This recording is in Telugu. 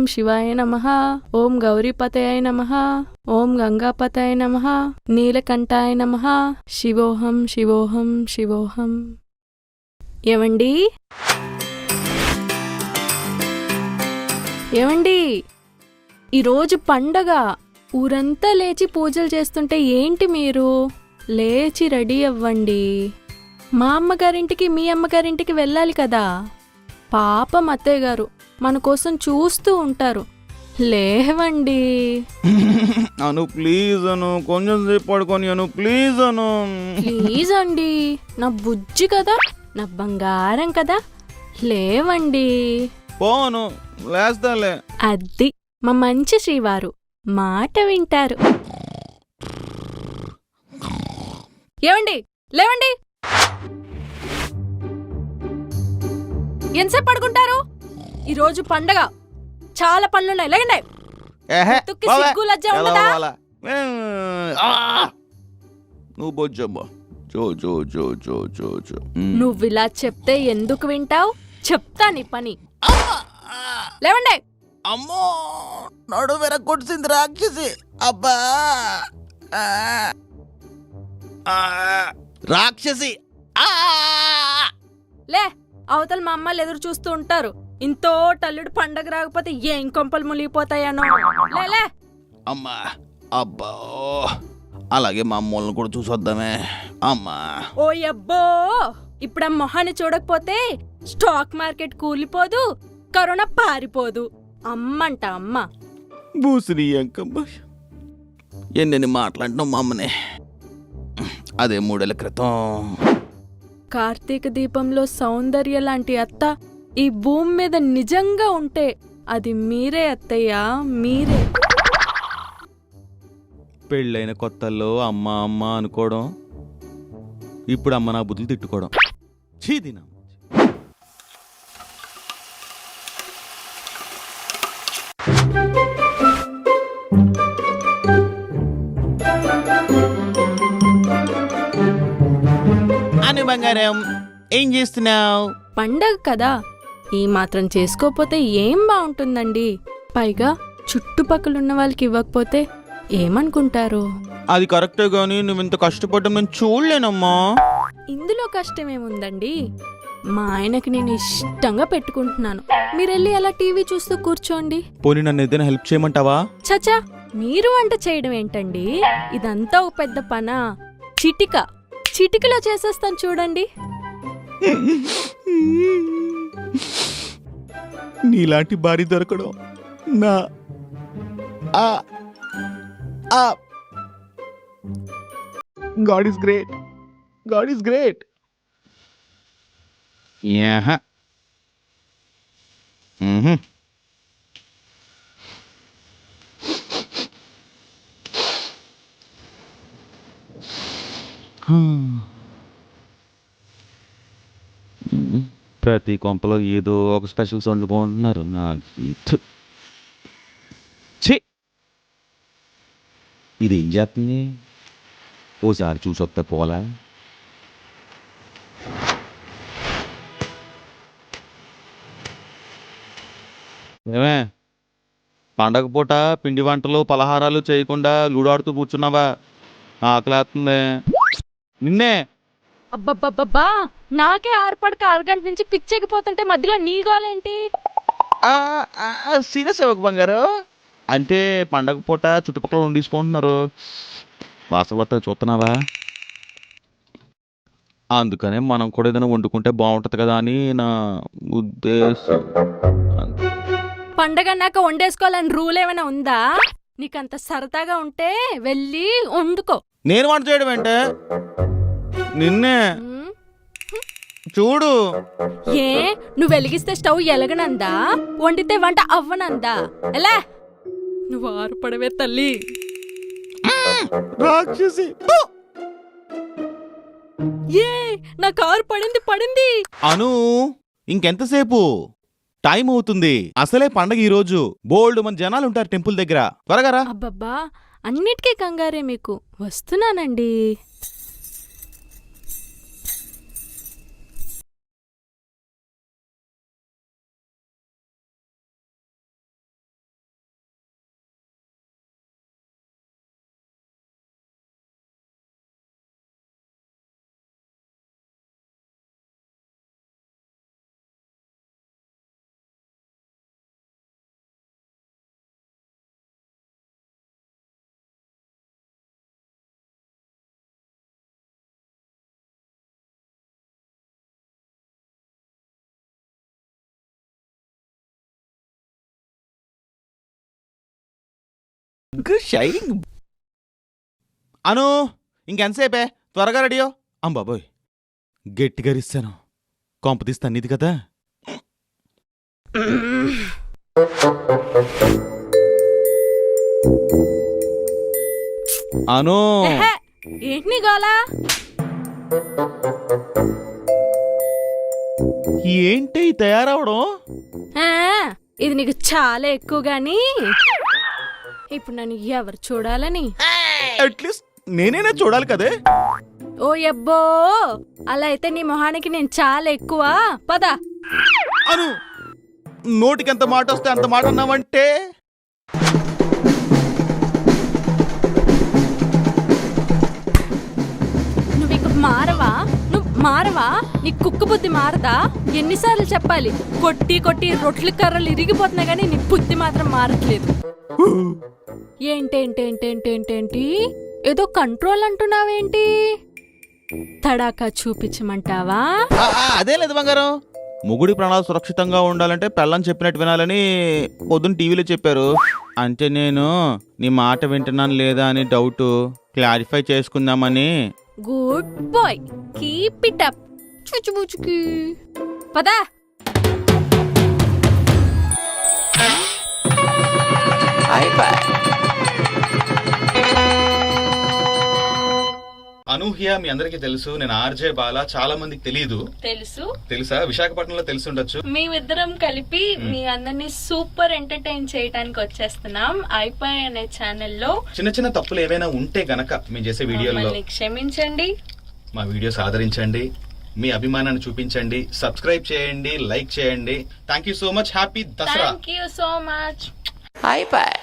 ఓం శివాయ నమః, ఓం గౌరీపతయాయ నమః, ఓం గంగాపతయాయ నమః, నీలకంఠాయ నమః, శివోహం శివోహం శివోహం. ఏవండి ఏవండి, ఈరోజు పండగ, ఊరంతా లేచి పూజలు చేస్తుంటే ఏంటి మీరు? లేచి రెడీ అవ్వండి. మా అమ్మగారింటికి మీ అమ్మగారింటికి వెళ్ళాలి కదా. పాపం అత్తయ్య గారు మన కోసం చూస్తూ ఉంటారు. లేవండి. అను ప్లీజ్ అను, కొంచెం సేపు పడుకొని అను ప్లీజ్ అను. ప్లీజ్ అండి, నా బుజ్జి కదా, నా బంగారం కదా, లేవండి. పోను, లేస్తాలే. అది మా మంచి శ్రీవారు మాట వింటారు. ఏవండి లేవండి, ఎంతసేపు పడుకుంటారు? ఈరోజు పండగ, చాలా పనులున్నాయి. లేకండి. సిగ్గు లజ్జ ఉండదా? నువ్వు బొజ్జమ్మా. నువ్వు ఇలా చెప్తే ఎందుకు వింటావు? చెప్తా నీ పని. లేవండి. అమ్మో, నడు వెరగొట్టింది రాక్షసి. అబ్బా రాక్షసి. లే, అవతల మా అమ్మలు ఎదురు చూస్తూ ఉంటారు. ఇంతో టల్లుడు పండగ రాకపోతే ఏం కొంపలు మునిగిపోతాయనో. లే. అమ్మా, అబ్బా, అలాగే మా అమ్మోళ్ళని కూడా చూసొద్దామే. అమ్మా ఓ అబ్బో, ఇప్పుడు ఆ మొహాన్ని చూడకపోతే స్టాక్ మార్కెట్ కూలిపోదు, కరోనా పారిపోదు. అమ్మంట అమ్మ. బూసిరి అంకమ్మ, ఎన్నెన్ని మాట్లాడినావు మా అమ్మనే. అదే 3 ఏళ్ల క్రితం. కార్తీక దీపంలో సౌందర్య లాంటి అత్త ఈ భూమి మీద నిజంగా ఉంటే అది మీరే అత్తయ్య, మీరే. పెళ్ళైన కొత్తల్లో అమ్మ అమ్మ అనుకోవడం, ఇప్పుడు అమ్మ నా బుద్ధులు తిట్టుకోవడం. చీదినా. అను బంగారం, ఏం చేస్తున్నావు? పండగ కదా, ఈ మాత్రం చేసుకోపోతే ఏం బాగుంటుందండి. పైగా చుట్టుపక్కలున్న వాళ్ళకి ఇవ్వకపోతే ఏమనుకుంటారు? అది కరెక్టే గాని నువ్వు ఇంత కష్టపడ్డం నేను చూడలేనమ్మా. ఇందులో కష్టమేముందండి? మా ఆయనకి నేను ఇష్టంగా పెట్టుకుంటున్నాను. మీరెళ్ళి అలా టీవీ చూస్తూ కూర్చోండి. పోనీ నన్ను ఏదైనా హెల్ప్ చేయమంటావా? చచా, మీరు వంట చేయడం ఏంటండి? ఇదంతా ఒక పెద్ద పనా? చిటికలో చేసేస్తాను చూడండి. నీలాంటి భార్య దొరకడం నా God is great. God is great. Yeah. ప్రతి కొంపలో ఏదో ఒక స్పెషల్స్ వండుకుంటున్నారు. ఇది ఏం చేస్తుంది? ఓసారి చూసొస్తే పోలా? ఏమే, పండగ పూట పిండి వంటలు పలహారాలు చేయకుండా లూడాడుతూ కూర్చున్నావా? ఆకలేస్తుంది. నిన్నే. అబ్బబ్బబ్బబ్బా, నాకే ఆర్పడక అరగంట నుంచి పిచ్చెక్కిపోతుంటే మధ్యలో నీ గోలేంటి? సీరియస్ అవ్వకు బంగారు. అంటే పండగ పూట చుట్టుపక్కల వండించుకుంటున్నారు, వాసవత చూస్తున్నావా? అందుకనే మనం కూడా ఏదైనా వండుకుంటే బాగుంటది కదా అని నా ఉద్దేశం. పండగ నాక వండేసుకోవాలని రూల్ ఏమైనా ఉందా? నీకంత సరదాగా ఉంటే వెళ్ళి వండుకో. నేను వంట చేయడం అంటే నిన్నే చూడు. ఏ, నువ్వు వెలిగిస్తే స్టవ్ ఎలగనందా? వండితే వంట అవ్వనందా? ఎలా? నువ్వు ఆరుపడవే తల్లి. రాక్షసి. ఏ, నా కారు పడింది. అను, ఇంకెంతసేపు? టైం అవుతుంది. అసలే పండగ ఈ రోజు. బోల్డ్ మంది జనాలు ఉంటారు టెంపుల్ దగ్గర. త్వరగా రా. అబ్బబ్బా, అన్నిటికీ కంగారే మీకు. వస్తున్నానండి. షైనింగ్. అను ఇంకెంతసేపే, త్వరగా రెడీయో. అంబాబోయ్ గట్టిగా ఇస్తాను, కొంపతీస్తాను ఇది కదా. అను ఎహె, ఏంటి నీ గోలా? ఏంటి ఈ తయారవడం? ఆ, ఇది నీకు చాలా ఎక్కువ గాని ఇప్పుడు నన్ను ఎవరు చూడాలని? అట్లీస్ట్ నేనైనా చూడాలి కదే. ఓ యబ్బో, అలా అయితే నీ మొహానికి నేను చాలా ఎక్కువ. పద. అను నోటికి ఎంత మాట వస్తే అంత మాట అన్నావంటే. నువ్వు ఇక మారవా? నువ్వు మారవా? నీ కుక్క బుద్ధి మారదా? ఎన్నిసార్లు చెప్పాలి? కొట్టి కొట్టి రొట్లు కర్రలు ఇరిగిపోతున్నాయి కానీ నీ బుద్ధి మాత్రం మారట్లేదు. ఏంటేంటేంటేంటేంటేంటి ఏదో కంట్రోల్ అంటున్నావేంటి? తడాకా చూపించమంటావా? అదే లేదు బంగారం, మొగుడి ప్రాణాలు సురక్షితంగా ఉండాలంటే పెళ్ళని చెప్పినట్టు వినాలని పొద్దున్న టీవీలో చెప్పారు. అంటే నేను నీ మాట వింటున్నాను లేదా అని డౌట్ క్లారిఫై చేసుకుందామని. Good boy, keep it up. చుచుబుచుకి పదా. అనూహ్య మీ అందరికీ తెలుసు, నేను ఆర్జే బాలా. చాలా మందికి తెలియదు. తెలుసా? విశాఖపట్నంలో తెలిసి ఉండొచ్చు. మేమిద్దరం కలిపి మీ అందరినీ సూపర్ ఎంటర్టైన్ చేయడానికి వచ్చేస్తున్నాం ఐపై అనే ఛానల్లో. చిన్న చిన్న తప్పులు ఏవైనా ఉంటే గనక మేము చేసే వీడియోలో క్షమించండి. మా వీడియోస్ ఆదరించండి, మీ అభిమానాన్ని చూపించండి, సబ్స్క్రైబ్ చేయండి, లైక్ చేయండి. Thank you so much. Happy Dasara. Thank you so much. iPad.